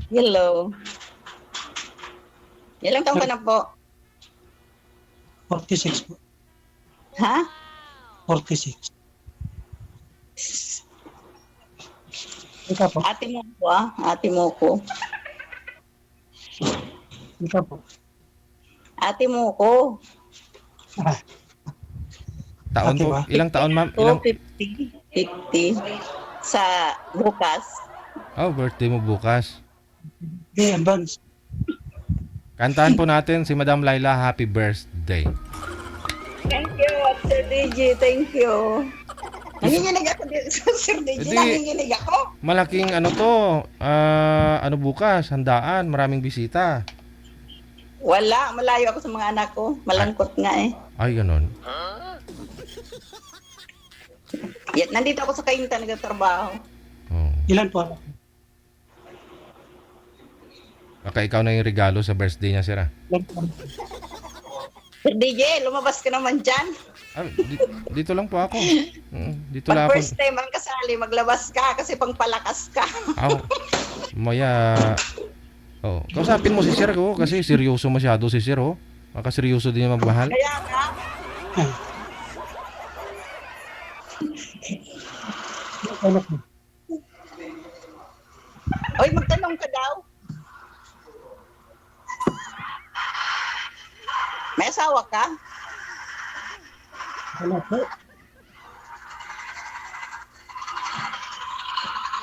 Hello. Ilang taon ka na po? 46 po. Ha? 46. Ikaw po. Ate mo ko Ate mo ko. Ikaw po. Ate mo ko. Ah, Taon Ate po? ba? Ilang taon, ma'am? Ko, Ilang? 50. 50. Sa bukas. Oh, birthday mo bukas. Okay, advance. Kantahan po natin si Madam Laila, happy birthday. Thank you, Sir DJ. Thank you. Nanginginig ako dito. Sir DJ, Hindi. nanginginig ako. Malaking ano to, ano bukas, handaan, maraming bisita. Wala, malayo ako sa mga anak ko. Malangkot nga eh. Ay, ganon. Yet, nandito ako sa Kainta, nagtatrabaho. Oh. Ilan po? Baka ikaw na yung regalo sa birthday niya, sir. Ilan po? Sir DJ, lumabas ka naman dyan. Ah, dito lang po ako. Dito lang Pag ako. first time ang kasali, maglabas ka kasi pangpalakas ka. Aw, maya. Oh, kausapin mo si sir ko kasi seryoso masyado si sir, oh. Baka seryoso din yung magmahal. Kaya nga, Anak mo. oy, magtanong ka daw. May asawa ka? Anak po.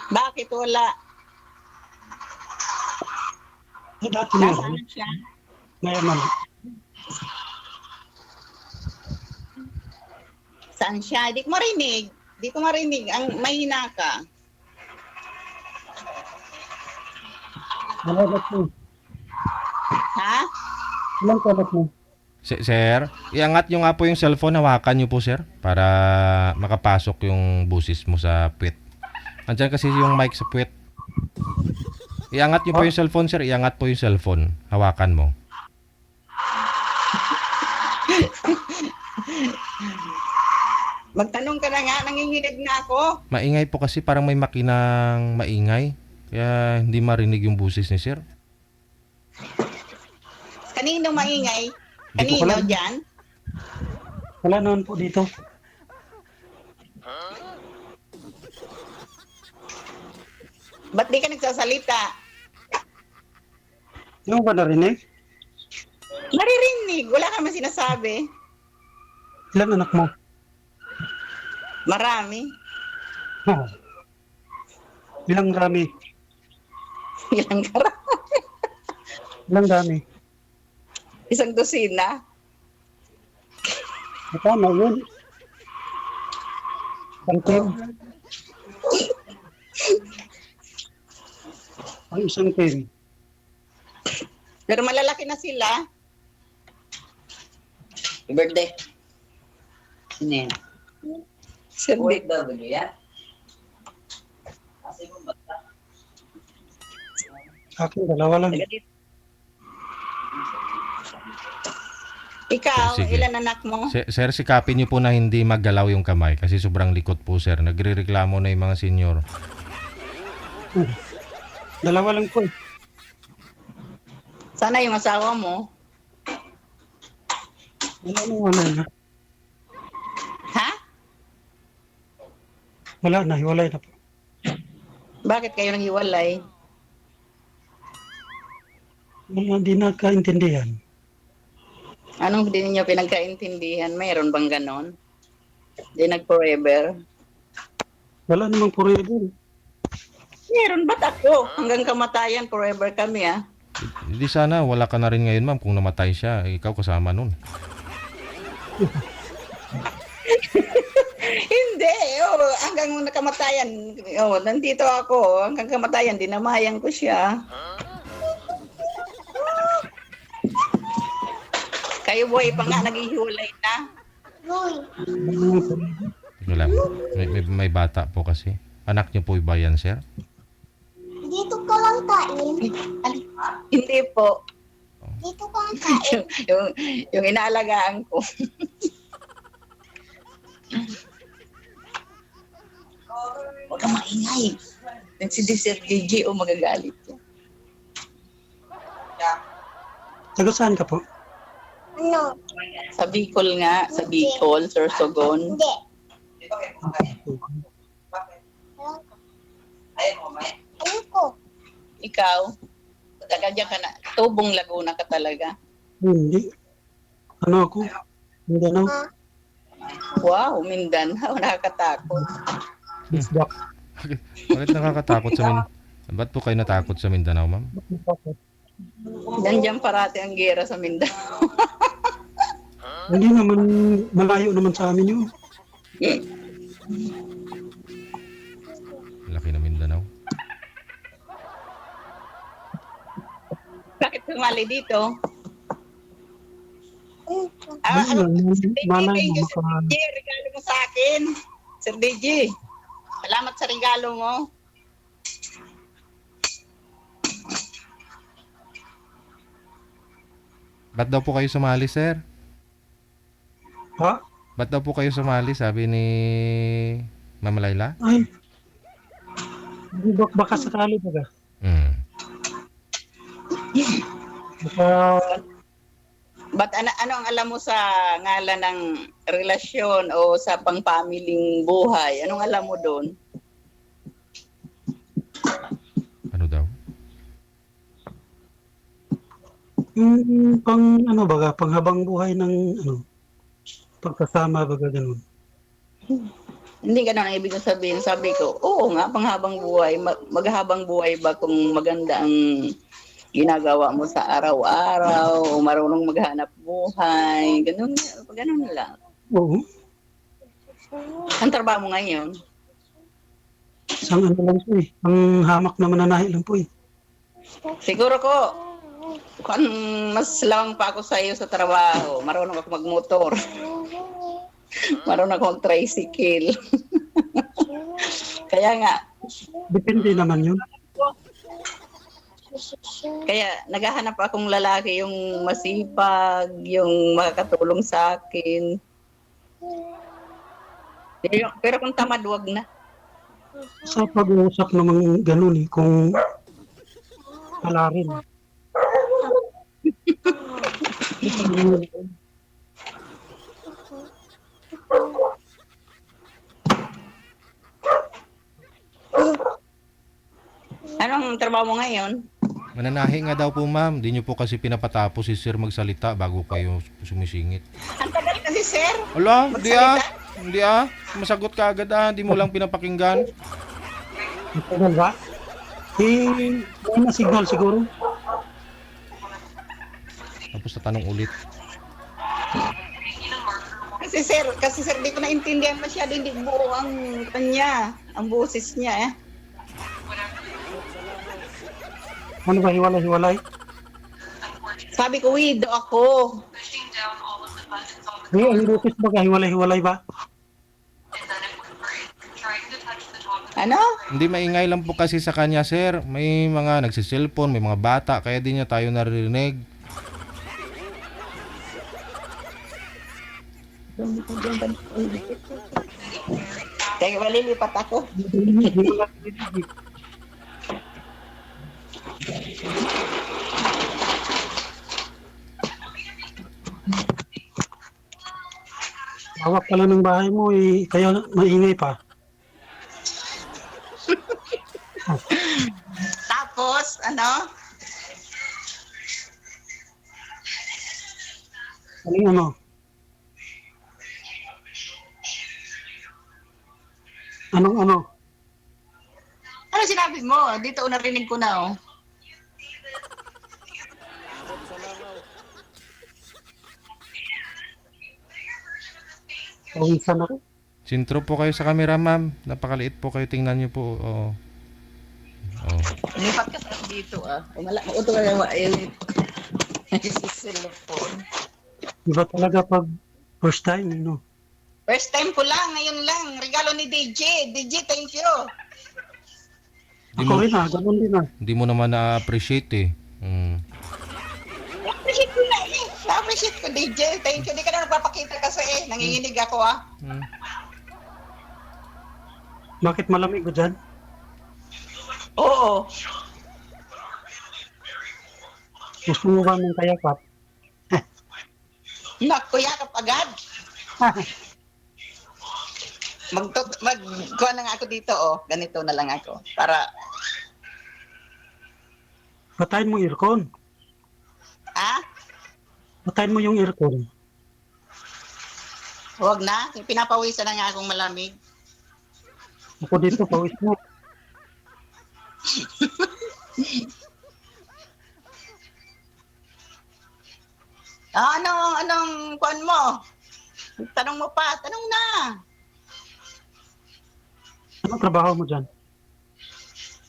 Bakit wala? Dati mo. Nasaan siya? Mayaman. Saan siya? Di ko marinig. Di ko marinig. Ang mahina ka. Anak mo. Ha? Ilan po anak mo? Sir, iangat nyo nga po yung cellphone, hawakan nyo po, sir, para makapasok yung busis mo sa puwet. Andyan kasi yung mic sa puwet. Iangat nyo po yung cellphone, sir. Iangat po yung cellphone. Hawakan mo. Magtanong ka na nga. Nanginginig na ako. Maingay po kasi, parang may makinang maingay. Kaya hindi marinig yung busis ni sir. Kanino maingay? Di ko Kanino alam. dyan? Wala naman po dito. Ba't di ka nagsasalita? Hindi mo ba narinig? Maririnig. Wala ka man sinasabi. Ilan anak mo? Marami. Oh. Ilang rami? Ilang kara. Ilang rami? Isang dosina. Tama yun. Pangkin. Ang isang kin. Pero malalaki na sila. Birthday. Sino yan? Sindi. OFW yan? Kasi mo ba? Akin, dalawa lang. Ikaw, Sige. ilan anak mo? Sir, sikapin nyo po na hindi maggalaw yung kamay kasi sobrang likot po, sir. Nagrereklamo na yung mga senior. Dalawa lang po. Sana yung asawa mo. Wala na, wala na. Ha? Wala na, hiwalay na po. Bakit kayo nang hiwalay? Wala, di nagkaintindihan. Anong hindi ninyo pinagkaintindihan? Mayroon bang ganon? Di nag-forever? Wala namang forever. Meron, ba't ako? Hanggang kamatayan, forever kami ah. Hindi sana, wala ka na rin ngayon, ma'am, kung namatay siya. Ikaw kasama nun. Hindi, hanggang nakamatayan. Nandito ako, hanggang kamatayan, dinamayan ko siya. Kayo boy pa nga, naghihiwalay na. Wala. May bata po kasi. Anak niyo po ba yan, sir? Dito ka lang kain. Hindi po. Dito ka lang kain. yung inaalagaan ko. Huwag kang maingay. Si Sir JJ, magagalit yan. Taga saan ka po? Ano? Sa Bicol nga, sa Bicol, Sorsogon. Hindi. Ayoko. Ikaw, taga dyan ka na, Tubong Laguna ka talaga. Hindi. Ano ako? Mindanao. Ha? Wow, Mindanao, nakakatakot. Isda. Bakit nakakatakot sa Mindanao? Ba't po kayo natakot sa Mindanao, ma'am? Diyan parati ang gera sa Mindanao. Hindi naman, malayo naman sa amin yun. Laki na Mindanao. Bakit sumali dito? Ano, malay Thank mo you, Sir DJ. Regalo mo sa akin. Sir DJ, salamat sa regalo mo. Ba't daw po kayo sumali, sir? Ha? Ba't daw po kayo sumali, sabi ni Ma'am Laila? Ay. Hindi baka sakali ba? Hmm. Baka, Ba't ano ang alam mo sa ngalan ng relasyon o sa pang-pamiling buhay? Anong alam mo doon? Ano daw? pang ano baga, panghabang buhay ng ano, pagkasama baga ganun. Hindi ganun ang ibig sabihin. Sabi ko, oo nga, panghabang buhay. Maghabang buhay ba kung maganda ang ginagawa mo sa araw-araw o marunong maghanap buhay? Ganun lang. Oo. Ang trabaho mo ngayon? Isang ano lang po eh. Ang hamak na mananahi lang po eh. Siguro ko, kung mas lawang pa ako sa iyo sa trabaho, marunong ako magmotor. Marunong ako mag-tricycle. Kaya nga, Depende naman yun. kaya naghahanap akong lalaki yung masipag, yung makakatulong sa akin. Pero kung tamad, wag na. Sa pag-uusap naman ganun eh. Kung wala rin. Anong trabaho mo ngayon? Mananahi nga daw po, ma'am. Di nyo po kasi pinapatapos si sir magsalita bago kayo sumisingit. Ang tagal kasi, sir. Ala, hindi ah. Magsalita? Hindi ah. Masagot ka agad ah. Di mo lang pinapakinggan. Matagal ba? Eh, may na signal siguro. Tapos tatanong ulit. Kasi sir, di ko naintindihan masyado, hindi buo ang kanya, ang boses niya eh. Ano ba, hiwalay-hiwalay? Sabi ko, wido ako. Hindi, ang rutis ba, hiwalay-hiwalay ba? Ano? Hindi maingay lang po kasi sa kanya, sir. May mga nagsiselfon, may mga bata, kaya di niya tayo naririnig. Kaya malilipat ako. Hawak pala ng bahay mo eh, kaya maingay pa. Tapos, ano? Ano? Anong ano? Ano sinabi mo? Dito narinig ko na oh. Pawisan ako. Sintro po kayo sa camera, ma'am. Napakaliit po kayo. Tingnan niyo po. Oo. Oh. Lipat ka sa dito ah. Uto ka lang ayun. Cellphone. Iba talaga pag first time, no? First time ko lang, ngayon lang. Regalo ni DJ. DJ, thank you. Di Ako mo, rin ganun din di mo naman na-appreciate eh. Mm. Na-appreciate ko na eh. Na-appreciate ko, DJ. Thank you. Di ka na nagpapakita kasi eh. Nanginginig ako ah. Mm. Bakit malamig ko dyan? Oo. Gusto mo ba ng kayapat? Naku, yakap agad. Kuha na nga ako dito, oh. Ganito na lang ako. Para, Patayin mo aircon. ha? Patayin mo yung aircon. Huwag na. Pinapawisan na nga akong malamig. Ako dito, pawis mo. Anong kuan mo? Tanong mo pa. Tanong na. Anong trabaho mo dyan?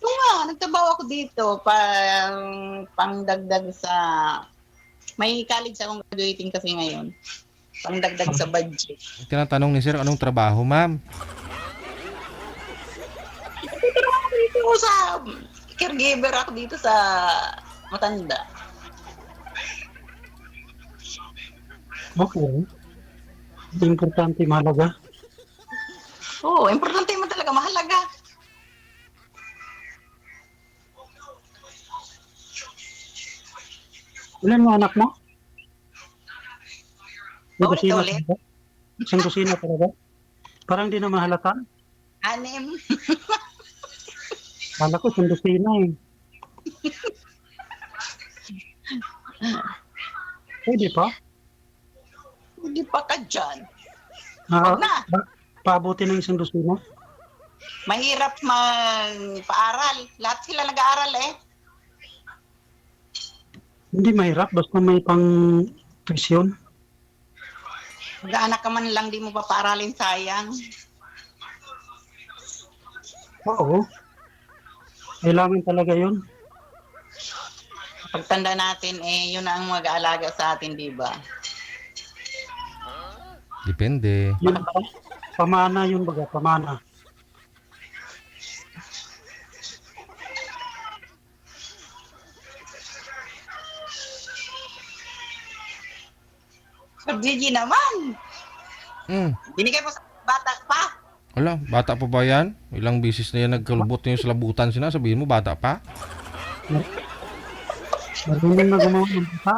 Oo nga, nagtrabaho ako dito pangdagdag sa may college akong graduating kasi ngayon. Pangdagdag sa budget. Tinatanong ni sir, anong trabaho, ma'am? Nagtatrabaho ako dito sa caregiver ako dito sa matanda. Okay. Importante, mahalaga. Oo, importante mo talaga, mahalaga. Ilan mo anak mo? Isang Ulit, kusina ulit. talaga? Isang kusina talaga? Parang di na mahalata. 6. Kala ko isang kusina eh. Pwede pa? Hindi pa ka dyan. Ah, Wag na. Paabuti ng isang kusina? Mahirap magpaaral. Lahat sila nag-aaral eh. Hindi mahirap, basta may pang tuition. Mag-anak ka man lang, di mo pa paaralin, sayang. Oo. Kailangan talaga yun. Pagtanda natin, yun na ang mag-aalaga sa atin, di ba? Depende. Yun, pamana yun baga, pamana. Sir Gigi naman, Hmm. binigay mo sa bata pa. Wala, bata pa ba yan? Ilang bisis na yan nagkalubot na yung salabutan sila. Sabihin mo, bata pa? Marunong na gumawa ng bata.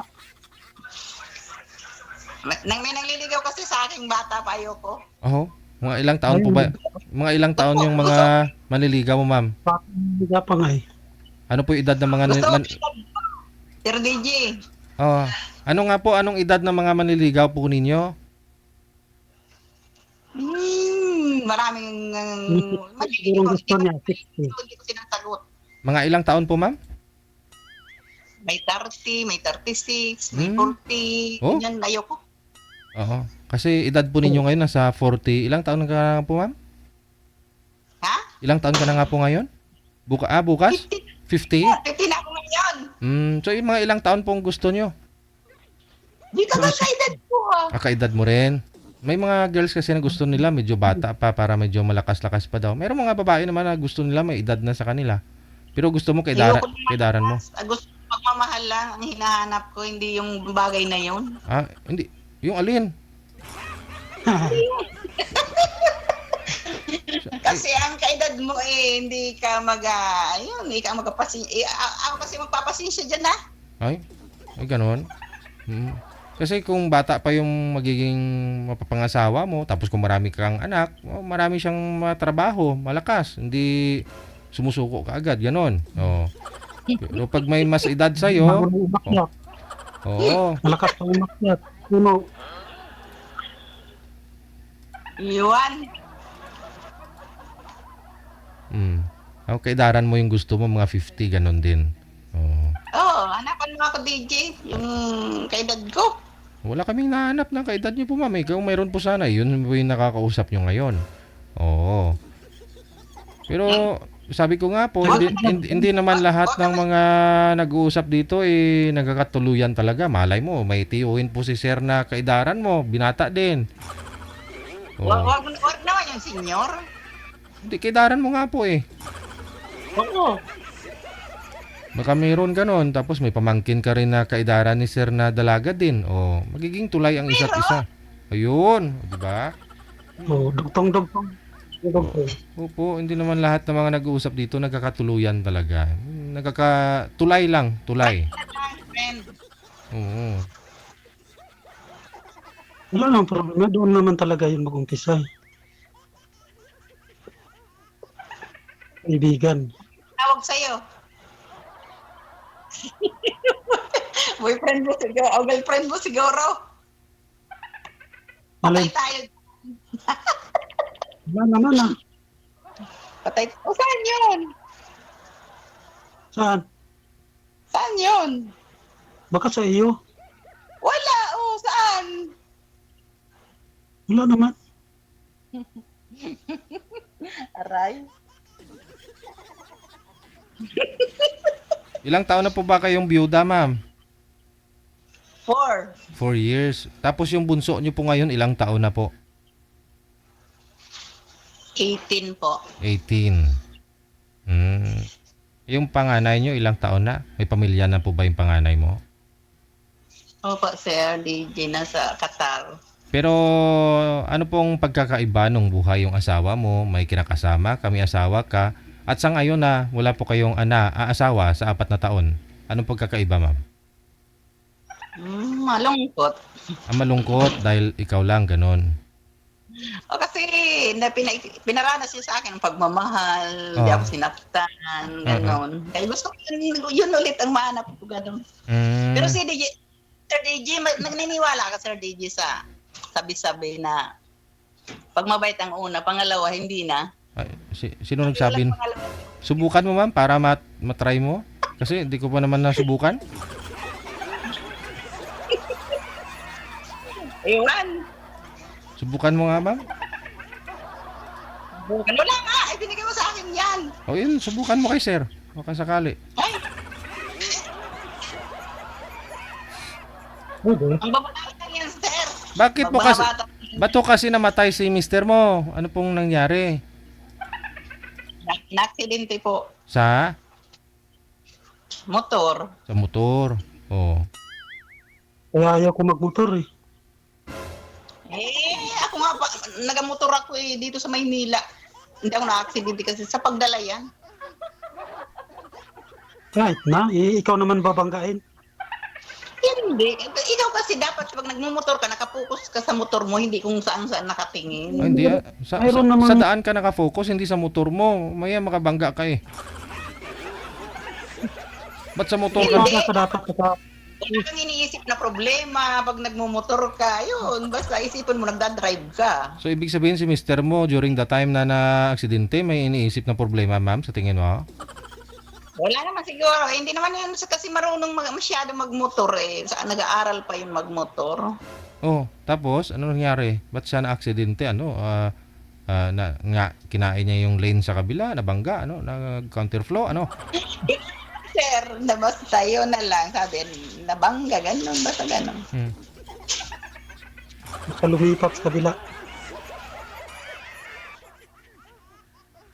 Nang may nangliligaw kasi sa aking bata pa, ayoko. Oo. Mga ilang taon po ba? Mga ilang taon yung mga manliligaw mo, ma'am? Hindi ka pa nga eh. Ano po yung edad ng mga... Gusto ko, Sir Gigi, Oh, ano nga po, anong edad ng mga manliligaw po ninyo? maraming Sigurong gusto niya, 60. Hindi ko sinasagot. Mga ilang taon po, ma'am? May 30, may 36, may Hmm. 40, Oh. ganyan, ayoko. Oo. Kasi edad po ninyo ngayon nasa 40. Ilang taon ka na po, ma'am? Ha? Ilang taon ka na nga po ngayon? Bukas? 50? 50 na ako ngayon. So yung mga ilang taon pong gusto nyo? Di ka ka-excited po ah. Kaedad mo rin. May mga girls kasi na gusto nila medyo bata pa para medyo malakas-lakas pa daw. Meron mga babae naman na gusto nila may edad na sa kanila. Pero gusto mo Ayoko naman kaidaran mo. Gusto pagmamahal lang ang hinahanap ko, hindi yung bagay na yun. Ah, hindi. Yung alin? Kasi ang kaedad mo hindi ka ayun, hindi ka magpapasensya. Ako kasi magpapasensya dyan ha. Ay gano'n. Kasi kung bata pa yung magiging mapapangasawa mo, tapos kung marami kang anak, marami siyang matrabaho, malakas, hindi sumusuko ka agad, gano'n. Oh. Pero pag may mas edad sa'yo, Marunong umakyat. oo, Malakas pa umakyat. Puno. Iwan. kaidaran mo yung gusto mo, mga 50, gano'n din. Oh. Oo, hanapan mo ako DJ, yung kaedad ko. Wala kaming nahanap ng kaedad niyo po, ma'am. Ikaw mayroon po sana. Yun po yung nakakausap niyo ngayon. Oo. Pero sabi ko nga po, hindi naman lahat ng mga nag-uusap dito nagkakatuluyan talaga. Malay mo, may tiyuhin po si sir na kaedaran mo. Binata din. Wag naman yung senior. Hindi, kaedaran mo nga po Oo. Baka mayroon ganon. Tapos may pamangkin ka rin na kaedaran ni sir na dalaga din. Magiging tulay ang isa't isa. Ayun. Di ba? Oh, dugtong-dugtong. Opo, hindi naman lahat ng mga nag-uusap dito nagkakatuluyan talaga. Nagkakatulay lang, tulay. Friend. Oo. Wala nang problema. Doon naman talaga yun mag-umpisa. Kaibigan. Tawag sa'yo. Boyfriend mo siguro, o girlfriend mo siguro. Patay Alay, tayo. wala naman ah. Patay. O saan yun? Saan? Saan yun? Baka sa iyo. Wala. O saan? Wala naman. Aray. Ilang taon na po ba kayong byuda, ma'am? 4. 4 years. Tapos yung bunso nyo po ngayon, ilang taon na po? 18 po. 18. Yung panganay nyo, ilang taon na? May pamilya na po ba yung panganay mo? Opo, Sir DJ, nasa Qatar. Pero ano pong pagkakaiba nung buhay yung asawa mo? May kinakasama, kami asawa ka. At sa ngayon na wala po kayong asawa sa 4 na taon. Anong pagkakaiba, ma'am? Malungkot. Malungkot dahil ikaw lang, ganon. O kasi pinaranas niya sa akin ang pagmamahal, hindi ako sinaktan, gano'n. Kaya gusto ko yun ulit ang mahanap ko, gano'n. Pero si DJ, Sir DJ, nagniniwala ka, Sir DJ, sa sabi-sabi na pag mabait ang una, pangalawa, hindi na. Ay, sino nagsabi? Walang pangalawa. Subukan mo, ma'am, para matry mo. Kasi hindi ko pa naman nasubukan. Ewan. Subukan mo nga, ma'am. Wala nga, ibinigay mo sa akin yan. O yun, subukan mo kay sir. Baka sakali. Ay, Pwede. ang babae lang yan, Sir. Bakit mo kasi, Magbabata. bato kasi namatay si mister mo? Ano pong nangyari? Na-aksidente po. Sa Motor. motor. Oh. Kaya ayaw ko magmotor eh. Ako nga pa, nagamotor ako dito sa Maynila. Hindi ako na-aksidente kasi sa pagdala yan. Kahit na, ikaw naman babanggain. Hindi. Ikaw kasi dapat pag nagmumotor ka, nakapokus ka sa motor mo, hindi kung saan-saan nakatingin. Ay, hindi. Mayroon naman- Sa daan ka nakafocus, hindi sa motor mo. Maya makabangga ka eh. Ba't sa motor ka? Baka ka dapat ka. Wala kang iniisip na problema pag nagmumotor ka. Yun, basta isipin mo, nagdadrive ka. So, ibig sabihin si mister mo, during the time na na-aksidente, may iniisip na problema, ma'am, sa tingin mo? Wala naman siguro. Hindi naman yun kasi marunong masyado magmotor eh. Nag-aaral pa yung magmotor. Oh, tapos, ano nangyari? Ba't siya na-aksidente? Ano? Kinain niya yung lane sa kabila, nabangga, ano? Nag-counterflow, ano? Sir, na basta yun na lang. Sabi, nabangga, ganun, basta ganun. Sa lumipat sa kabila.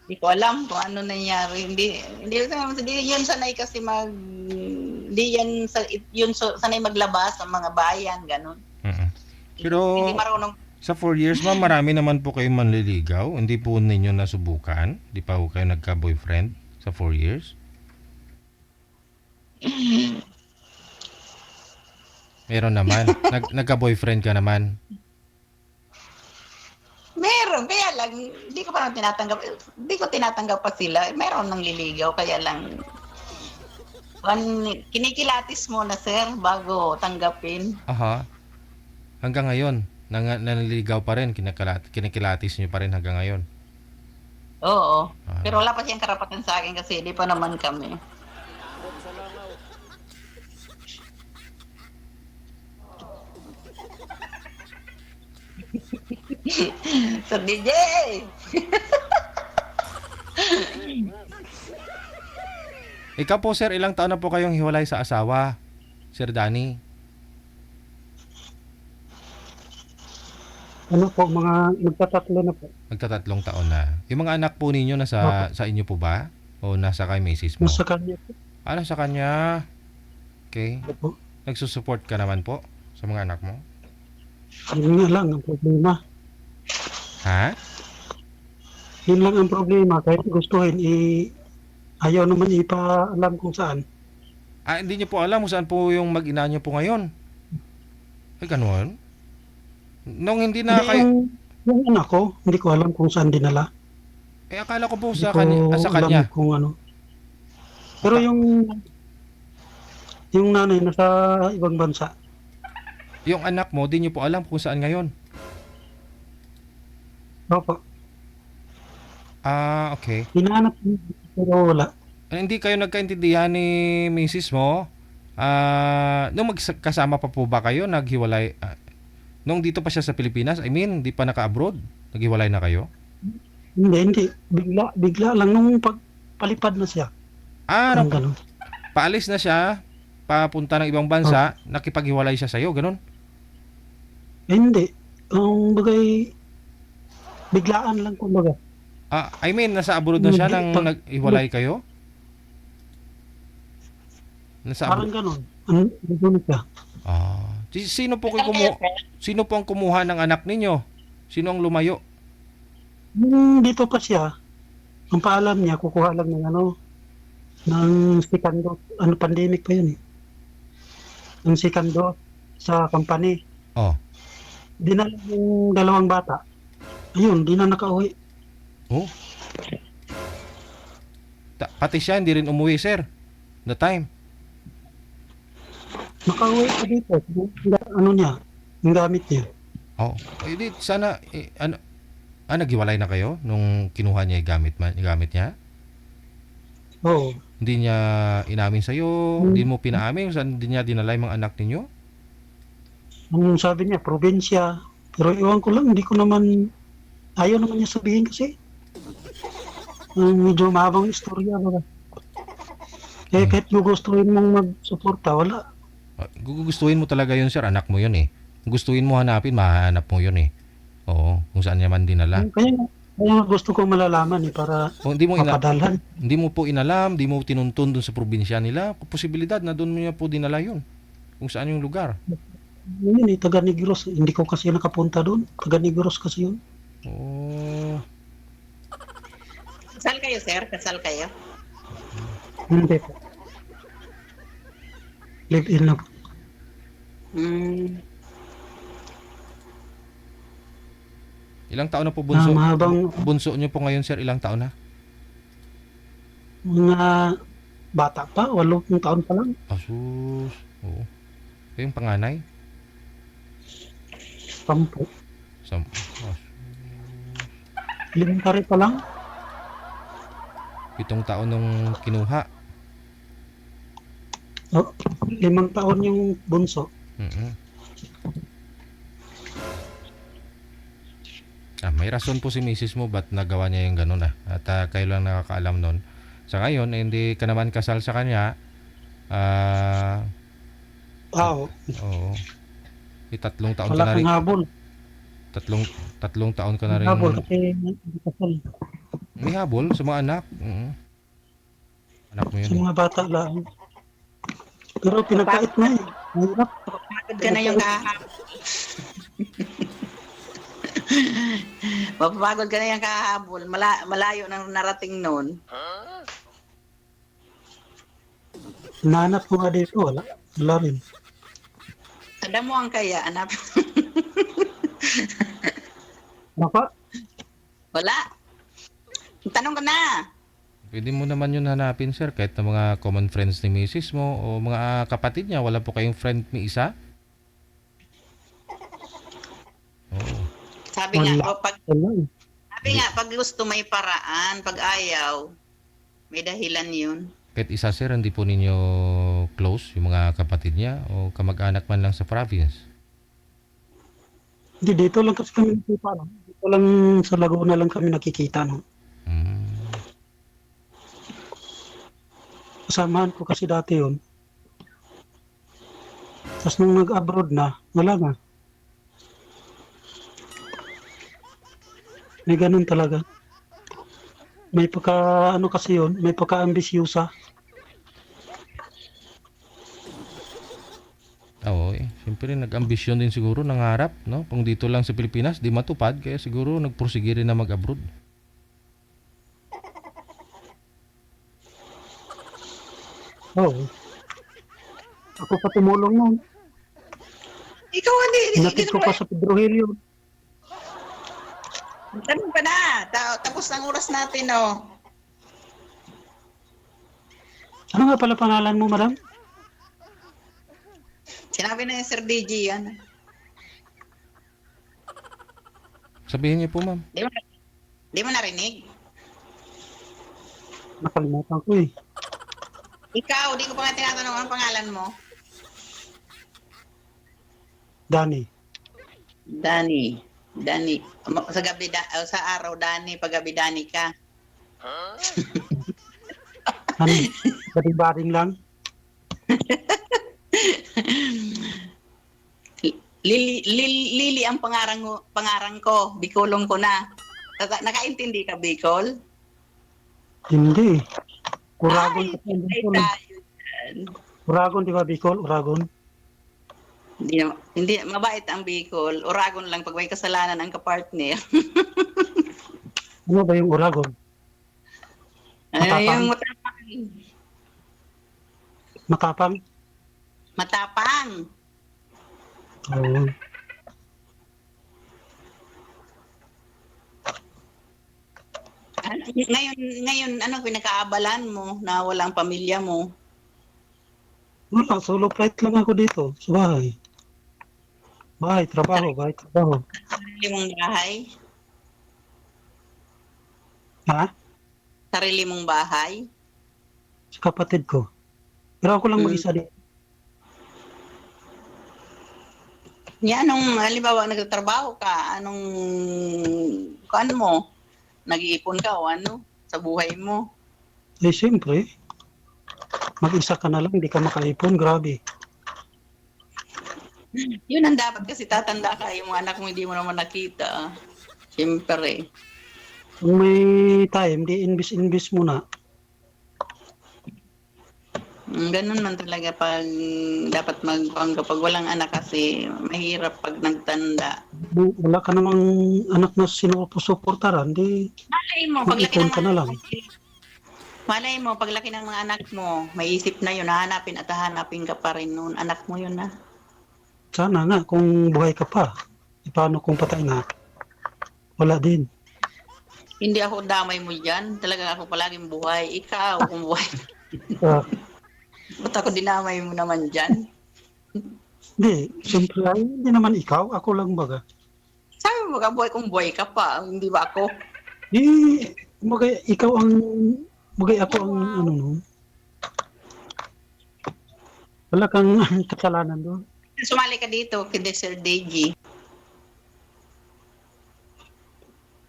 Hindi ko alam kung ano nangyari. Hindi yun sanay kasi hindi yan yun sanay maglabas ng mga bayan, ganun. Pero, Hindi marunong. sa 4 years, ma'am, marami naman po kayong manliligaw. Hindi po ninyo nasubukan? Hindi pa po kayo nagka-boyfriend sa 4 years? Meron naman. Nagka-boyfriend ka naman. Meron, kaya lang, hindi ko parang tinatanggap, hindi ko tinatanggap pa sila. Meron nang liligaw, kaya lang, kinikilatis mo na, sir, bago tanggapin. Aha. Hanggang ngayon, nanliligaw pa rin, kinikilatis nyo pa rin hanggang ngayon. Oo. Pero wala pa siyang karapatan sa akin kasi hindi pa naman kami. Sir DJ! Ikaw po, sir, ilang taon na po kayong hiwalay sa asawa, Sir Danny? Ano po, mga magtatatlo na po. Magtatatlong taon na. Yung mga anak po ninyo nasa sa inyo po ba? O nasa kay misis mo? Nasa kanya po. Nasa kanya. Okay. Opo. Nagsusupport ka naman po sa mga anak mo? Yun nga lang ang problema. Ha? Yun lang ang problema. Kahit gustuhin, ayaw naman ipaalam kung saan. Hindi niyo po alam kung saan po yung mag-ina niyo po ngayon. Ay, ganun? Nung hindi na Hindi, kayo, yung anak ko, hindi ko alam kung saan dinala. akala ko po Hindi sa ko kanya, sa alam kanya. kung ano. Pero yung nanay nasa ibang bansa. Yung anak mo, di niyo po alam kung saan ngayon. Opo. Ah, okay. Hinahanap niya, pero wala. Hindi kayo nagkaintindihan ni misis mo? Nung magkasama pa po ba kayo, naghiwalay? Nung dito pa siya sa Pilipinas, I mean, di pa naka-abroad, naghiwalay na kayo? Hindi. Bigla lang nung pagpalipad na siya. Nung Parang ganun. paalis na siya, papunta ng ibang bansa, nakipaghiwalay siya sa'yo, ganun? Hindi. Ang bagay, biglaan lang kumbaga. I mean, nasa abroad na siya Hindi, nang naghiwalay kayo? Nasa Parang abroad? ganun. Ganun siya. Sino po Kasal kayo, sir? sino po ang kumuha ng anak ninyo? Sino ang lumayo? Dito pa siya, ang paalam niya, kukuha lang ng second dose. Pandemic pa yun eh. Ng second dose sa company. Oh. Dinala yung dalawang bata. Ayun, di na nakauwi. Oh. Pati siya hindi rin umuwi, sir. The time. Nakauwi pa dito. Ano niya, yung gamit niya. Oh. Di sana naghiwalay na kayo nung kinuha niya yung gamit niya? Oo. Hindi niya inamin sa iyo, hindi mo pinaamin saan din niya dinala yung mga anak ninyo? Ang sabi niya, probinsya. Pero iwan ko lang, hindi ko naman, ayaw naman niya sabihin kasi. Medyo mahabang istorya. Ba? Kahit gugustuhin mong magsuporta, wala. Gugustuhin mo talaga yun, sir. Anak mo yun eh. Gustuhin mo hanapin, mahanap mo yun eh. Oo, kung saan niya man dinala. Kaya gusto ko malalaman para Hindi mo mapadalhan. hindi mo po inalam, hindi mo tinuntun dun sa probinsya nila. Posibilidad na doon niya po dinala yun. Kung saan yung lugar. Yun eh, taga Negros. Hindi ko kasi nakapunta doon. Taga Negros kasi yun. Oh. Kasal kayo, sir? Kasal kayo? Hindi po. Live in na po. Ilang taon na po bunso? Mahabang Bunso niyo po ngayon, sir, ilang taon na? mga bata pa, 8 taon pa lang. Asus. Oo. Yung panganay? 10. Asus. Elementary pa lang. 7 taon nung kinuha. 5 taon yung bunso. Mm-mm. May rason po si misis mo ba't nagawa niya yung ganun At kayo lang nakakaalam nun. Sa ngayon, hindi ka naman kasal sa kanya. Oo. Oo. 3 taon ka Wala na rin. kang habol. Tatlong taon ka na rin. Habol kasi hindi kasal. May habol sa mga anak. Anak mo yun. Sa mga bata lang. Pero pinagkait na eh. Mahirap. Mapapagod ka na yung kahabol. Mapapagod ka na yung kahabol. Malayo nang narating noon. Nanap ko nga dito. Wala rin. Ada mo ang kaya, anak. Baka, Wala. Tanong ka na. Pwede mo naman yun hanapin, sir. Kahit na mga common friends ni misis mo o mga kapatid niya. Wala po kayong friend ni isa? Oo. Sabi nga, wala eh. pag gusto may paraan, pag ayaw, may dahilan yun. Kahit isa, sir, hindi po ninyo close yung mga kapatid niya o kamag-anak man lang sa province? Hindi, dito lang kasi kami nakikita. No? Dito lang sa Laguna lang kami nakikita. No? Kasamahan ko kasi dati yun. Tapos nung nag-abroad na, wala na. May ganun talaga. May kasi yun, may pagka-ambisyosa. Oo, siyempre nag-ambisyon din siguro, nangarap, no? Kung dito lang sa Pilipinas, di matupad, kaya siguro nagpursige rin na mag-abroad. Oo. Ako pa tumulong nun. Ikaw hindi. Hinatid ko pa sa Pedro Hilio. Tanong ka na. Tapos ang oras natin, oh. Ano nga pala pangalan mo, madam? Sinabi na yung Sir DG yan. Sabihin niyo po, ma'am. Di mo narinig? Nakalimutan ko eh. Ikaw, di ko pa nga tinatanong ang pangalan mo. Danny. Dani. Sa gabi, sa araw, Dani. Pag gabi, Dani ka. Ano? Baring-baring lang. Lili ang pangarang ko. Bicolong ko na. Nakaintindi ka, Bicol? Hindi. Uragon Ay, kasi ang ay Bicol. tayo dyan. Uragon, di ba Bicol? Uragon. Hindi, mabait ang Bicol. Uragon lang pag may kasalanan ang kapartner. Ano ba yung Uragon? Ay, Matapang? yung matapang. Matapang? Matapang. Oo. Ngayon, ano pinakaabalan mo na walang pamilya mo? Wala, solo flight lang ako dito sa bahay. Bahay, trabaho. Sarili mong bahay? Ha? Sarili mong bahay? Sa kapatid ko. Pero ako lang Hmm. mag-isa dito. Anong, halimbawa, nagtatrabaho ka, ano mo? Nag-iipon ka o ano? Sa buhay mo? Eh, siyempre. Mag-isa ka na lang, hindi ka makaipon. Grabe. Yun ang dapat kasi tatanda ka, yung mga anak mo hindi mo naman nakita. Siyempre. Kung may time, di invest muna. Ganun man talaga pag dapat kapag walang anak kasi mahirap pag nagtanda. Wala ka namang anak na sinusuportaran, di Malay mo, paglaki mag-ipon ng ka na lang. Malay mo, paglaki ng mga anak mo, may isip na yun, hahanapin at hahanapin ka pa rin noon. Anak mo yun na. Sana nga, kung buhay ka pa. E, paano kung patay na? Wala din. Hindi ako damay mo dyan. Talaga ako palaging buhay. Ikaw, kung buhay. Uh, Ba't ako dinamay mo naman dyan? Hindi, siyempre ay, hindi naman ikaw, ako lang baga. Sabi mo ka, buhay kung buhay ka pa. Hindi ba ako? Bagay, ikaw ang, bagay ako ang, ano no. Wala kang kasalanan doon. Sumali ka dito, kay Sir Deji.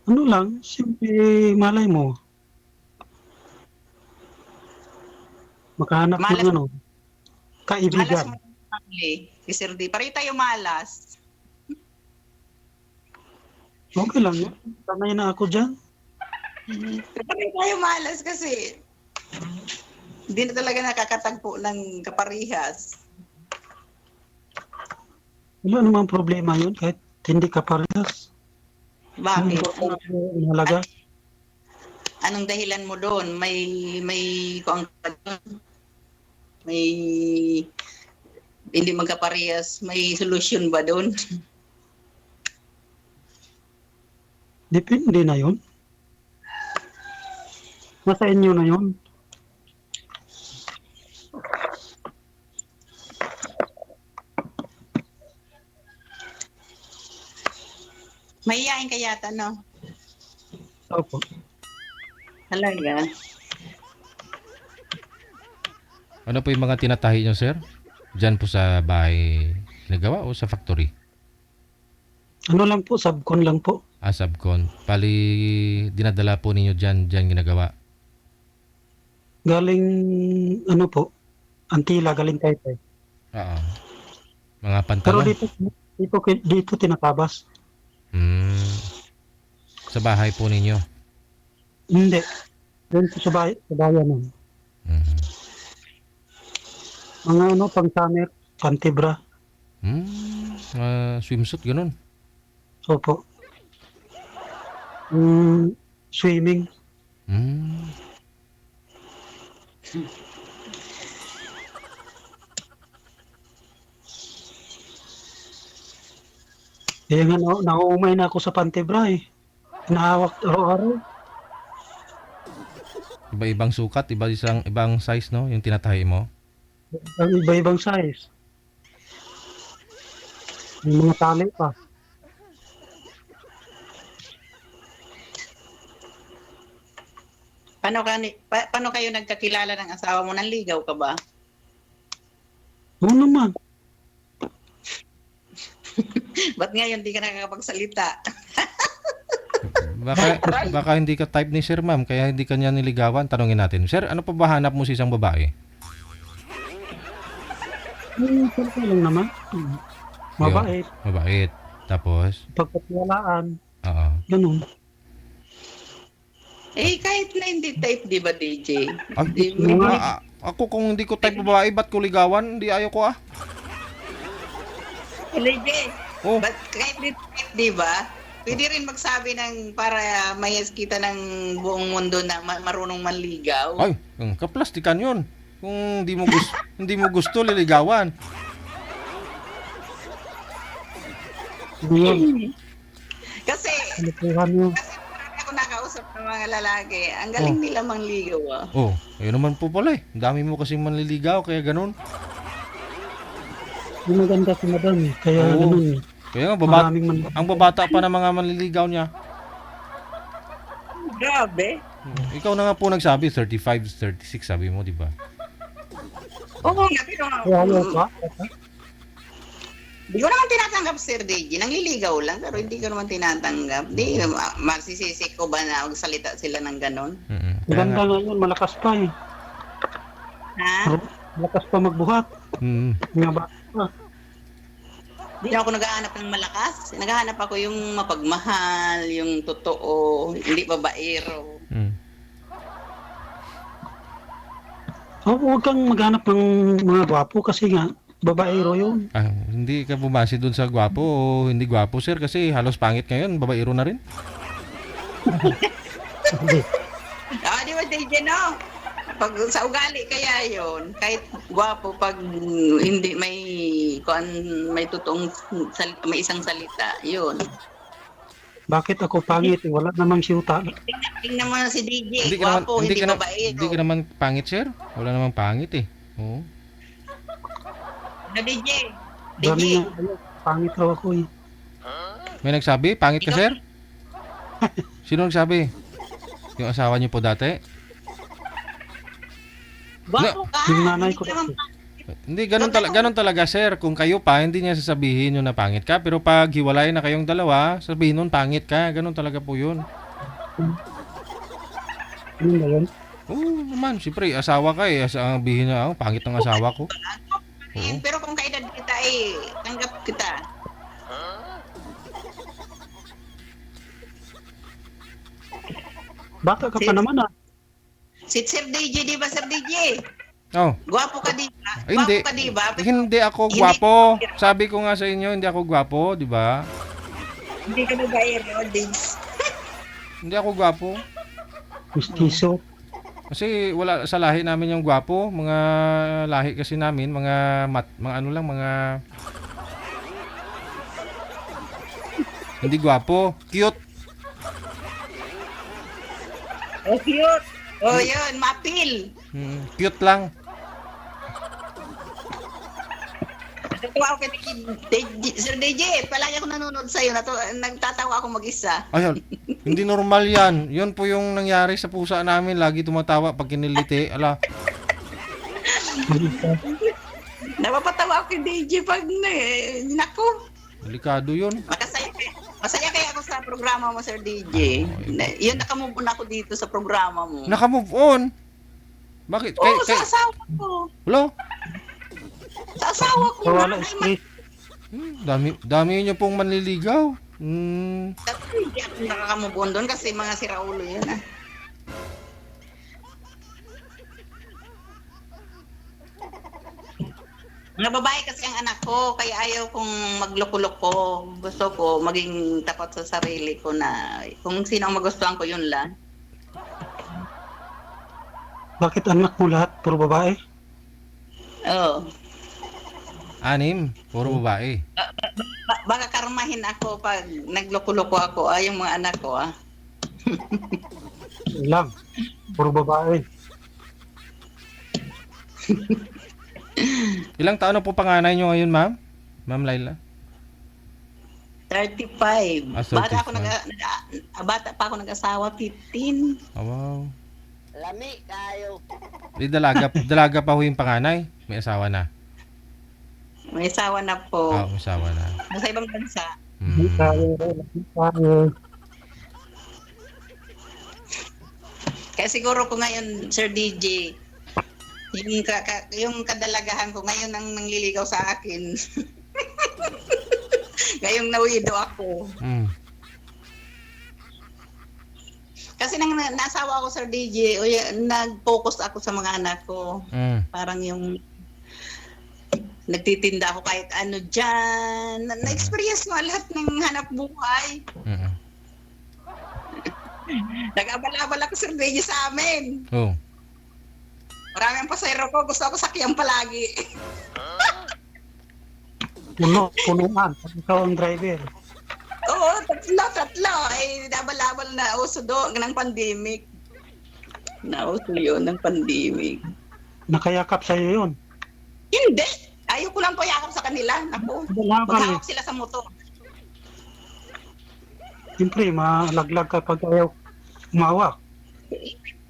Ano lang, siyempre, malay mo. Makahanap Malas- ng ano, Malas kaibigan. mo yung family, kay Sir Deji. Pareho tayo malas. Okay lang yun. Sanay na ako dyan. Pareho tayo malas kasi hindi na talaga nakakatagpo ng kaparihas. Wala namang problema yun kahit hindi ka parehas. Bakit? Ang halaga. Anong dahilan mo doon? May kung may hindi magkaparehas, may solusyon ba doon? Depende na yun. Nasa inyo na yun. Mahihain ka yata, no? Opo. Talaga. Ano po yung mga tinatahi nyo, sir? Diyan po sa bahay nagawa o sa factory? Ano lang po, subcon lang po. Subcon. Pali, dinadala po ninyo diyan ginagawa. Galing, ano po, Antila, galing Taytay. Oo. Mga Pero pantalon. dito tinatabas. Sa bahay po ninyo. Hindi. Doon po sa bayan nun. Mhm. Mga ano, pang summer, pantibra. Swimsuit, ganun. Opo. Swimming. Mm. Kaya nga, nauumay na ako sa pantebra eh. Hinahawak araw-araw. Iba-ibang sukat, ibang size, no? Yung tinatahi mo. Ang iba-ibang size. Yung mga tali pa. Paano kayo nagkakilala ng asawa mo? Nanligaw ka ba? Oo naman. Ba't ngayon di ka nakakapagsalita? Baka hindi ka type ni Sir, ma'am, kaya hindi ka niya niligawan. Tanungin natin, Sir, ano pa ba hanap mo sa isang babae? Siyempre lang naman. Mabait. Mabait. Tapos, Pagpatiwalaan. oo. Ganun. Eh, kahit na hindi type, di ba, DJ? Ay, ako kung hindi ko type babae, ba't ko ligawan? Hindi ayaw ko ah. DJ, Oh, but kahit hindi type, di ba? Pwede rin magsabi ng para mayas kita ng buong mundo na marunong manligaw. ay, kaplastikan yun. Kung hindi mo gusto liligawan. Yun. Kasi, Kalipuhan nyo. marami ako nakausap ng mga lalaki. Ang galing nila mangligaw ah. Oh, ayun naman po pala eh. Ang dami mo kasi manliligaw, kaya ganun. Yung maganda si madam eh. Kaya Oo. ganun eh. Kaya nga, Maraming ang babata pa ng mga manliligaw niya. Grabe. Ikaw na nga po nagsabi, 35, 36 sabi mo, di ba? Oo nga, pero Ayaw pa. di ko naman tinatanggap, Sir DJ. Nangliligaw lang, pero hindi ko naman tinatanggap. Di, masisisi ko ba na magsalita sila ng ganon? Kaya Maganda nga. ngayon, malakas pa eh. Ha? Malakas pa magbuhat. Nga ba? Di na ako naghahanap ng malakas. Naghahanap ako yung mapagmahal, yung totoo, hindi babaero. Huwag kang maghanap ng mga gwapo kasi nga, babaero yun. Ah, hindi ka bumase dun sa gwapo o hindi gwapo, sir, kasi halos pangit ngayon, babaero na rin. Di ba, DJ, no? Pag sa ugali kaya yon, kahit gwapo, pag hindi may totoong salita, may isang salita, yun. Bakit ako pangit? Wala namang siyuta. Tingnan mo na si DJ, Hindi ka naman, gwapo, hindi babaero. hindi ka naman pangit, sir. Wala namang pangit eh. Oo. Na DJ, Dami DJ, nga, pangit raw ako eh. May nagsabi, pangit ka, sir? Sino nagsabi? Yung asawa niyo po dati? gwapo ka. Yung nanay ko Hindi ka naman Hindi, ganun talaga, sir. Kung kayo pa, hindi niya sasabihin yun na pangit ka. Pero pag hiwalay na kayong dalawa, sabihin nun pangit ka. Ganun talaga po yun. Ano ba yun? Oo naman, siyempre, asawa ka eh. Sabihin na, pangit ng asawa ko. Oo. Pero kung kaedad kita tanggap kita. Bata ka pa naman ah. Si Sir DJ, di ba, Sir DJ? Oh, Gwapo ka, di ba? hindi. Gwapo ka, di ba? Hindi ako gwapo. Sabi ko nga sa inyo, hindi ako gwapo, di ba? Hindi ka babaero, Diggs. Hindi ako gwapo. Mistiso. Kasi wala sa lahi namin yung gwapo. Mga lahi kasi namin, mga ano lang, mga hindi gwapo. Cute. Oh, cute. Oh, yun, mapil. Cute lang. Natutuwa ako kay Sir DJ. Palagi ako nanonood sa'yo. Nagtatawa ako mag-isa. Ayun, hindi normal yan. Yun po yung nangyari sa pusa namin. Lagi tumatawa pag kiniliti. Ala, Napapatawa ako kay DJ pag naku. delikado yun. Masaya kaya ako sa programa mo, Sir DJ. Yun, nakamove on ako dito sa programa mo. Naka-move on. Bakit? Oo, sa asawa ko. Hello? Sa asawa ko. Wala stress. Dami niyo pong manliligaw. Hindi ako nakakamove on doon kasi mga siraulo yun ah. Mga babae kasi ang anak ko, kaya ayaw kong magloko-loko. Gusto ko maging tapat sa sarili ko na kung sino ang magustuhan ko, yun lang. Bakit anak mo lahat? Puro babae? Oo. 6, puro babae. baka karmahin ako pag nagloko-loko ako, yung mga anak ko, Yun lang. Puro babae. Ilang taon na po panganay nyo ngayon, ma'am? Ma'am Laila? 35. Ah, Bata 35. bata pa ako nag-asawa, 15. Oh, wow. Lami kayo. Di dalaga pa ho yung panganay. May asawa na. May asawa na po. Ah, may asawa na. Nasa ibang bansa. Hindi Mm. tayo. Hindi tayo. Kaya siguro ko ngayon, Sir DJ, yung kadalagahan ko ngayon ang nangliligaw sa akin. Ngayong nawido ako. Mm. Kasi nang nasawa ako, Sir DJ, nag-focus ako sa mga anak ko. Mm. Parang yung nagtitinda ako kahit ano dyan. Na-experience mo lahat ng hanap buhay. Mm. Nag-abal-abal ako, Sir DJ, sa amin. Oh. Marami ang pasayro ko. Gusto ako sakyan palagi. Punuan. Pag ikaw ang driver. Oo, tatlo. Abal-abal na uso ng pandemic. Nauso yun ng pandemic. Nakayakap sa'yo yun. Hindi. Ayoko lang po yakap sa kanila. Naku, Wala ka maghawak sila sa motor. Siyempre, malaglag ka pag ayaw umawak.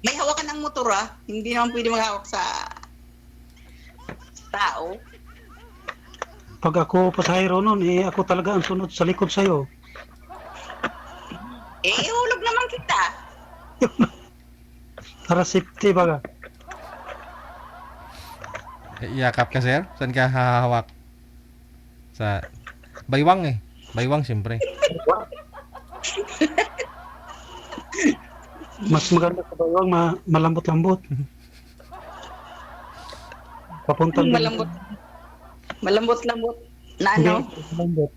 May hawakan ng motor Hindi naman pwede maghawak sa tao. Pag ako pasahero nun, ako talaga ang sunod sa likod sa'yo. Hulog naman kita. Para safety baga. Iyakap ka, sir? Saan ka hahawak? Sa baywang eh. Baywang, siyempre. Mas maganda sa bawang, malambot-lambot. Papuntang Malambot-lambot. Na ano? Malambot.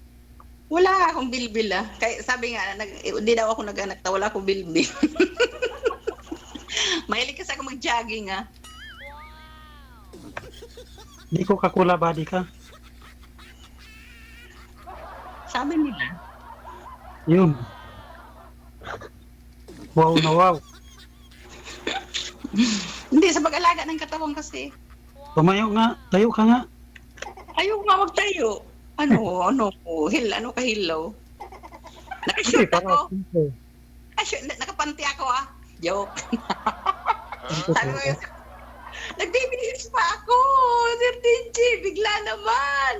Wala akong bilbil Kaya sabi nga, hindi daw ako nag-anak wala akong bilbil. Mahilig kasi ako mag-jogging Hindi ko kakula body ka. Sabi nila. Yun. Wow na wow. Hindi, sa pag-alaga ng katawan kasi. Tumayo nga. Tayo ka nga. Ayaw nga magtayo. Ano kahilaw. Hindi, Nakashoot para ako. simple. Nakapanti ako Joke. Sabi ko yun, nag-babyliss pa ako. Sir DJ, bigla naman.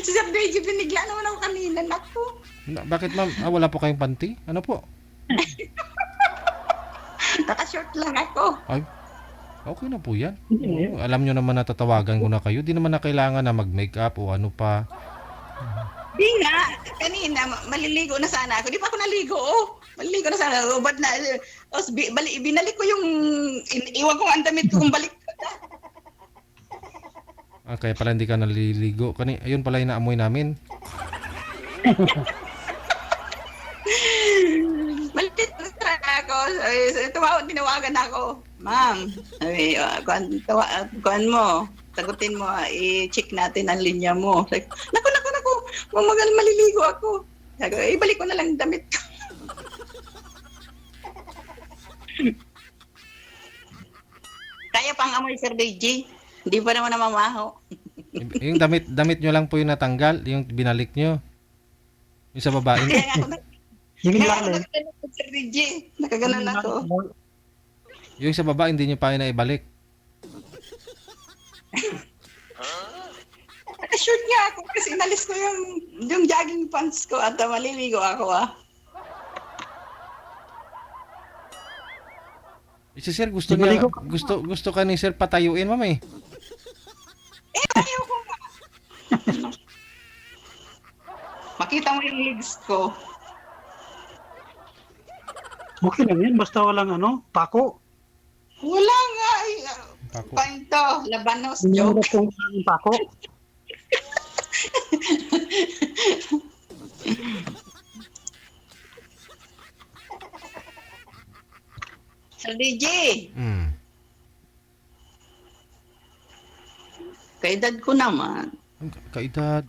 Si Sir DJ, binigla naman ako kanina. Naku. Bakit, ma'am? Wala po kayong panty? Ano po? Nakashort lang ako. Ay, okay na po yan. Hindi. Oo, alam nyo naman na tatawagan ko na kayo. Di naman na kailangan na mag-makeup o ano pa. Di nga, kanina, maliligo na sana ako. Di pa ako naligo, Maliligo na sana ako. Ba't na, binalik ko yung, iwan ko ang damit ko kung balik ko na. Ah, kaya pala hindi ka naliligo. Ayun pala yung naamoy namin. Malit na ako. Tinawagan ako. Ma'am, kuhan mo. Sagutin mo, i-check natin ang linya mo. Like, naku. Maliligo ako. Sabi, ibalik ko na lang yung damit ko. Kaya pang amoy, Sir DJ. Hindi pa naman namamaho. Yung damit nyo lang po yung natanggal. Yung binalik nyo. Yung sa babae. Kaya nga ako, Yung kaya ako ilalim. nakaganon, Sir DJ. Nakaganon ako. Yung sa baba, hindi nyo pa yung naibalik. Naka-short nga ako kasi inalis ko yung jogging pants ko at maliligo ako Si sir, gusto niya, gusto ka ni sir patayuin, ma'am eh. Ayaw ko nga. Makita mo yung legs ko. Okay lang yan. Basta walang pako. Wala nga. Pako. Kwento, labanos, Hindi joke. na kung walang pako. Sir DJ, Mm. kaedad ko naman. Kaedad.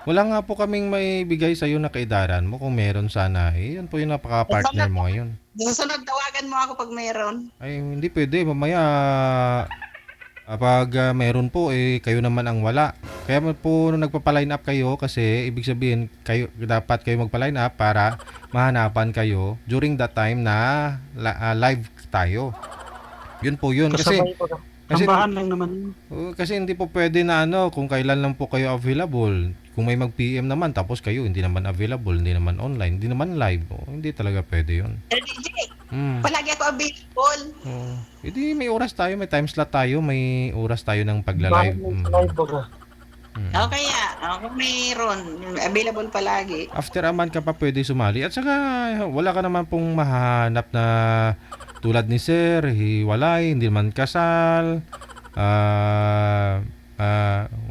Wala nga po kaming may bigay sa'yo na kaedaran mo. Kung meron sana, yan po yung napaka-partner mo ngayon. Sa susunod, tawagan mo ako pag mayroon. Ay, hindi pwede. Mamaya, pag meron po, kayo naman ang wala. Kaya po nagpapaline up kayo kasi ibig sabihin, dapat kayo magpaline up para mahanapan kayo during that time na live tayo. Yun po yun. Kasi, Kasabay ko na. Tambahan lang naman. kasi hindi po pwede na kung kailan lang po kayo available. Kung may mag-PM naman, tapos kayo hindi naman available, hindi naman online, hindi naman live. Hindi talaga pwede yun. DJ, Mm. palagi ako available. Hindi, may oras tayo, may time slot tayo, may oras tayo ng Tambahan pagla-live. lang sa live baga. O kaya, kung mayroon, available palagi. After a month ka pa pwede sumali. At saka, wala ka naman pong mahanap na tulad ni Sir, hiwalay, hindi naman kasal,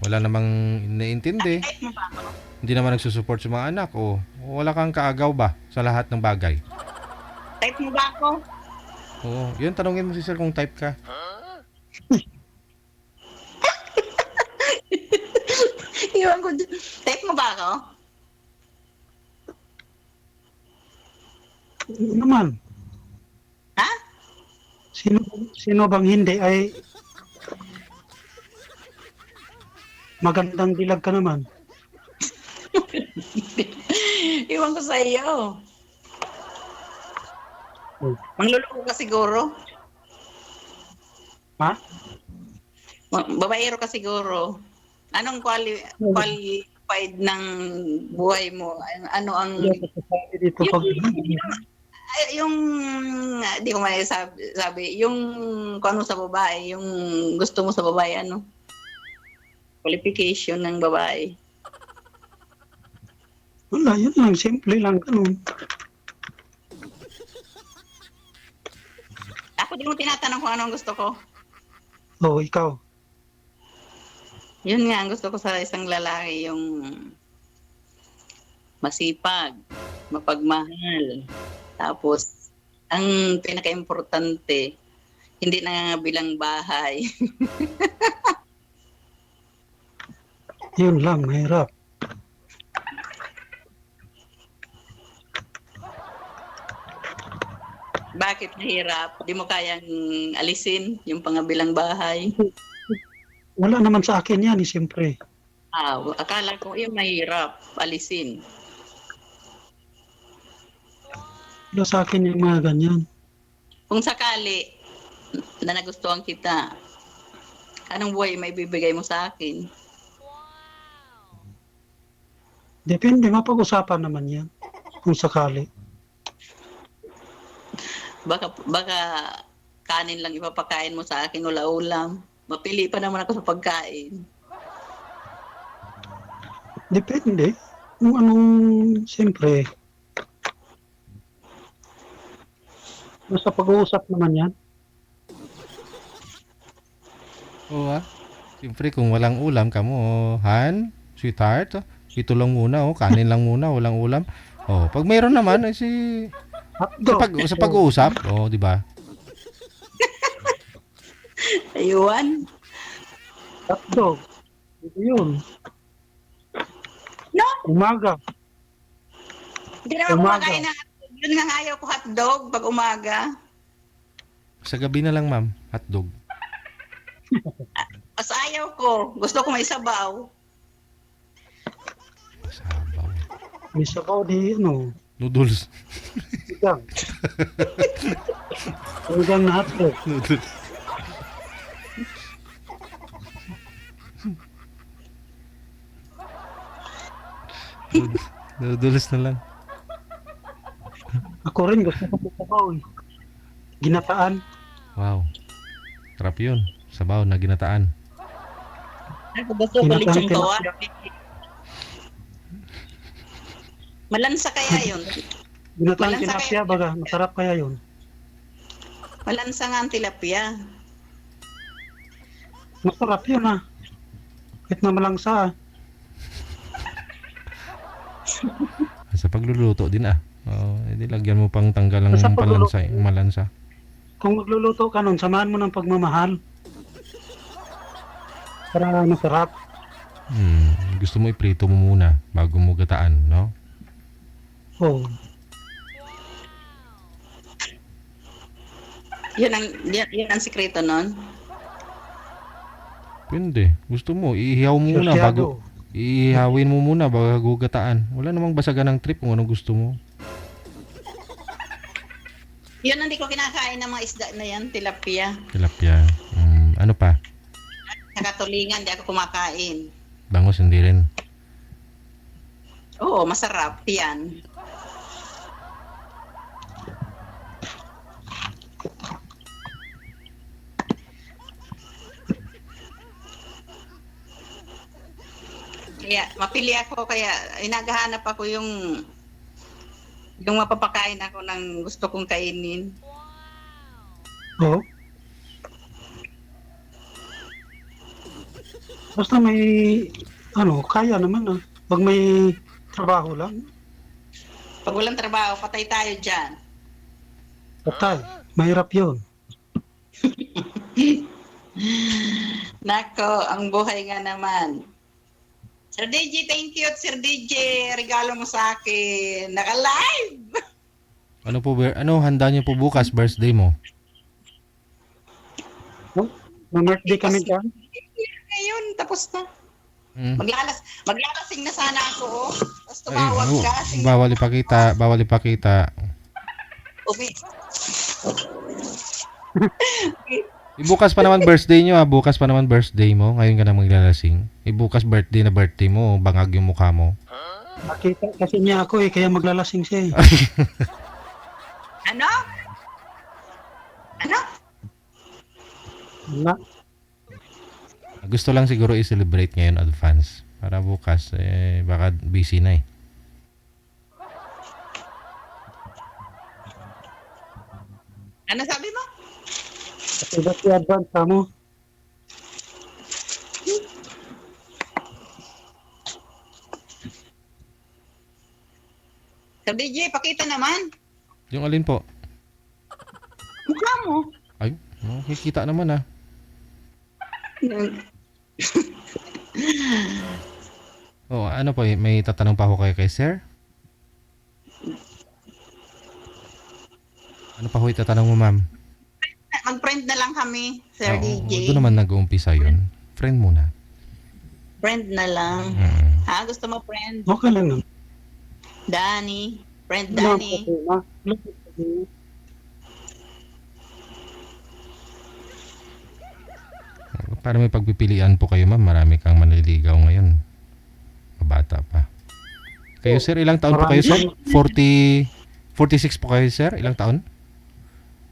wala namang naiintindi, Type mo ba ako? hindi naman nagsusupport sa mga anak, o wala kang kaagaw ba sa lahat ng bagay? Type mo ba ako? Oo, yun, tanungin mo si Sir kung type ka. Iwan ko dyan. Type mo ba ako? Ano naman? Ha? Sino bang hindi ay magandang dilag ka naman. Iwan ko sa iyo. Mangluloko ka siguro. Ha? Babaero ka siguro. Anong qualified ng buhay mo? Ano ang... Dito pag Yung... Di ko sabi. Yung kung ano sa babae. Yung gusto mo sa babae, ano? Qualification ng babae. wala, yun lang, simple lang, ganun. Ako di mo tinatanong kung ano ang gusto ko. Oo, ikaw. Yun nga, ang gusto ko sa isang lalaki, yung masipag, mapagmahal. Tapos, ang pinaka-importante, hindi nangangabilang bahay. Yun lang, mahirap. Bakit mahirap? Di mo kayang alisin yung pangabilang bahay? Wala naman sa akin yan, siyempre. Akala ko yung mahirap alisin. Wala sa akin yung mga ganyan. Kung sakali na nagustuhan kita, anong buhay may bibigay mo sa akin? Depende, mapag-usapan naman yan. Kung sakali. Baka kanin lang ipapakain mo sa akin, wala ulam. Mapili pa naman ako sa pagkain. Depende. Kung anong, siyempre. Basta pag-uusap naman yan. Oo Siyempre, kung walang ulam kamo, Han, sweetheart, ito lang muna, kanin lang muna, walang ulam. Pag mayroon naman, sa pag-uusap, di ba? Ayun. Hotdog. Ito yun. No, Umaga. hindi naman Umaga. kumakain ng hotdog. Yun nga ayaw ko hotdog pag umaga. Sa gabi na lang, ma'am, hotdog. Mas ayaw ko. Gusto ko may sabaw. Sabaw. May sabaw di, Noodles. sigang. Sigang na hotdog. Noodles. Noodles na lang. Ako rin, gusto ko may sabaw eh. Ginataan. Wow. Sarap yun. Sabaw na ginataan. Ako gusto ko Kinakain lechong kawa. tilapia. Malansa kaya yun. Ginataan Walang tilapia sakay. baga. Masarap kaya yun. Malansa nga ang tilapia. Masarap yun Kahit na malangsa Sa pagluluto din hindi lagyan mo pang tanggal ng Sa pagluluto. malansa. Kung magluluto ka nun, samahan mo ng pagmamahal. para masarap. Gusto mo iprito mo muna bago mo gataan, no? Oh, Yun ang sikreto nun. Pwede. Gusto mo, iihaw mo muna bago... Iihawin mo muna bago gataan. Wala namang basagan ng trip kung anong gusto mo. Yun hindi ko kinakain ng mga isda na yan, tilapia. Tilapia. Ano pa? Nakatulingan, di ako kumakain. Bangus, hindi rin. Oo, masarap yan. Kaya mapili ako, kaya inagahanap ako yung mapapakain ako ng gusto kong kainin. oh. Basta may, kaya naman ah. Pag may trabaho lang, Pag walang trabaho, patay tayo dyan. patay. Mahirap yun. Nako, ang buhay nga naman. Sir DJ, thank you. Sir DJ, regalo mo sa akin. Naka-live! Ano handa niyo po bukas, birthday mo? Oh, may birthday kami dyan. Ngayon, tapos na. Mm. Maglalasing na sana ako. Oh. Tapos Ay, tumawag ka. bawal ipakita. Umi. Bukas pa naman birthday niyo, bukas pa naman birthday mo. Ngayon ka na maglalasing. Bukas birthday mo, bangag yung mukha mo. Nakita kasi niya ako kaya maglalasing siya eh. Ano? Ano? Wala. Gusto lang siguro i-celebrate ngayon advance. Para bukas, baka busy na eh. Ano sabi mo? Kasi ba't i-advance ka mo? Sir DJ, pakita naman. Yung alin po? Mukha mo. Ay, kikita naman ah. Ano po, may tatanong pa ako kay sir? Ano pa ho itatanong mo, ma'am? Mag-friend na lang kami, Sir Oo, DJ. doon naman nag-uumpisa yun. Friend muna. Friend na lang. Mm. Ha? Gusto mo friend? Okay lang naman. Danny. Friend Wala Danny. problema. Wala problema. Para may pagpipilian po kayo, ma'am. Marami kang manliligaw ngayon. Mabata pa. Kayo, sir, ilang taon po kayo, sir? 46 po kayo, sir? Ilang taon?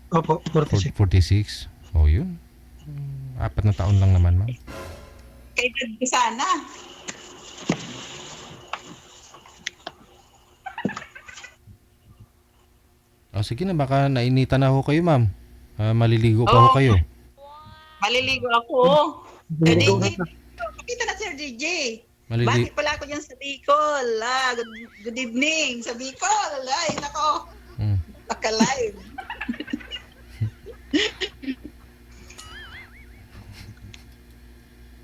Opo, 46. 46. Oh, yun. 4 na taon lang naman, ma'am. Kay Dad ko sana. Sige na, baka nainitan na ho kayo, ma'am. Maliligo pa ho kayo. Maliligo ako. Sir DJ, pakita na Sir DJ. Bakit pala ako dyan sa Bicol? Good evening sa Bicol. Ay, nako. Naka-live.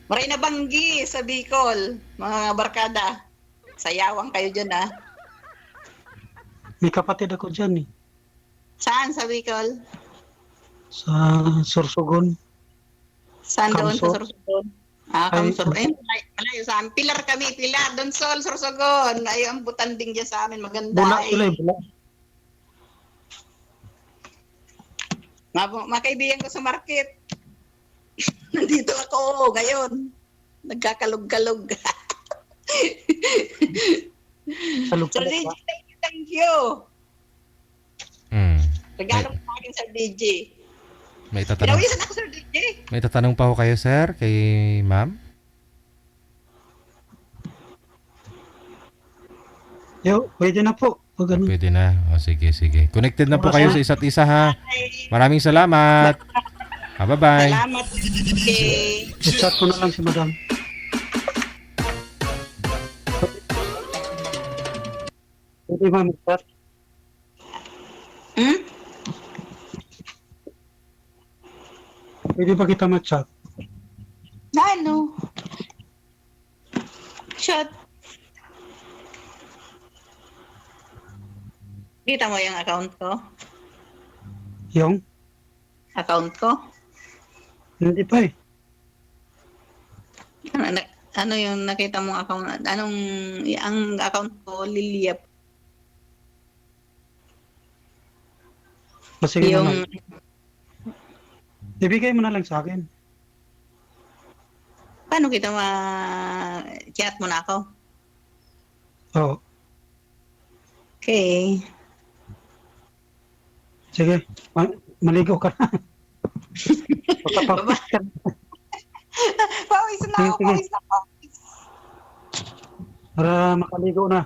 Maray na banggi sa Bicol. Mga barkada. Sayawang kayo dyan, ha? May kapatid ako dyan eh. Saan sa Bicol? Sa Sorsogon. Saan doon sa Kamsur. Sorsogon? Kamsur. Malayo sa amin. Pilar kami, Pilar. Donsol, Sorsogon. Ay, ang butanding dyan sa amin. Maganda. Bula sila eh, bula. Mga kaibigan ko sa market. Nandito ako ngayon. Nagkakalog-kalog. Sa Sir Lugpala. DJ, thank you. Regalo ko sa akin, Sir DJ. May tatanong. Pinawisan ako, Sir DJ. May tatanong pa ho kayo, sir, kay ma'am? Yo, pwede na po. Pag ano. Pwede na. Sige. Connected na po kayo sa isa't isa, ha? Maraming salamat. Bye-bye. Salamat, Sir DJ. I-chat ko na lang si madam. Pwede ba mag-chat? Pwede ba kita mag-chat? Na ano? Nakita mo yung account ko? Yung? Account ko? Hindi pa eh. Ano yung nakita mong account? Ang account ko, Lilia. O sige Yung, naman. Ibigay mo na lang sa akin. paano kita ma-chat mo na ako? Oo. Okay. Sige. Maligo ka na. Magpapapit ka na. Pawis na ako, Sige, pawis na ako. Para makaligo na.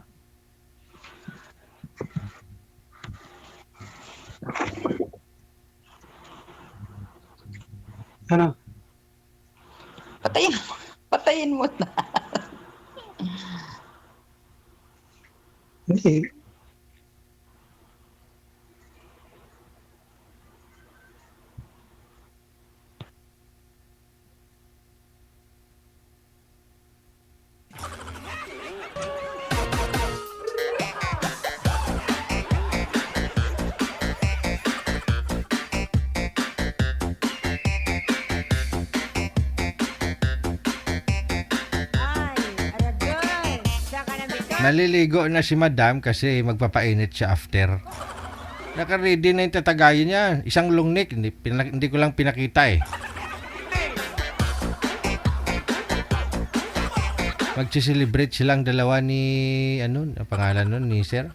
Ano? Patayin mo na. Hindi. Naliligo na si madam kasi magpapainit siya after. Naka-ready na yung tatagayin niya. Isang lungnik. Hindi ko lang pinakita eh. Magsi-celebrate silang dalawa ni, ano, ang pangalan nun, ni Sir?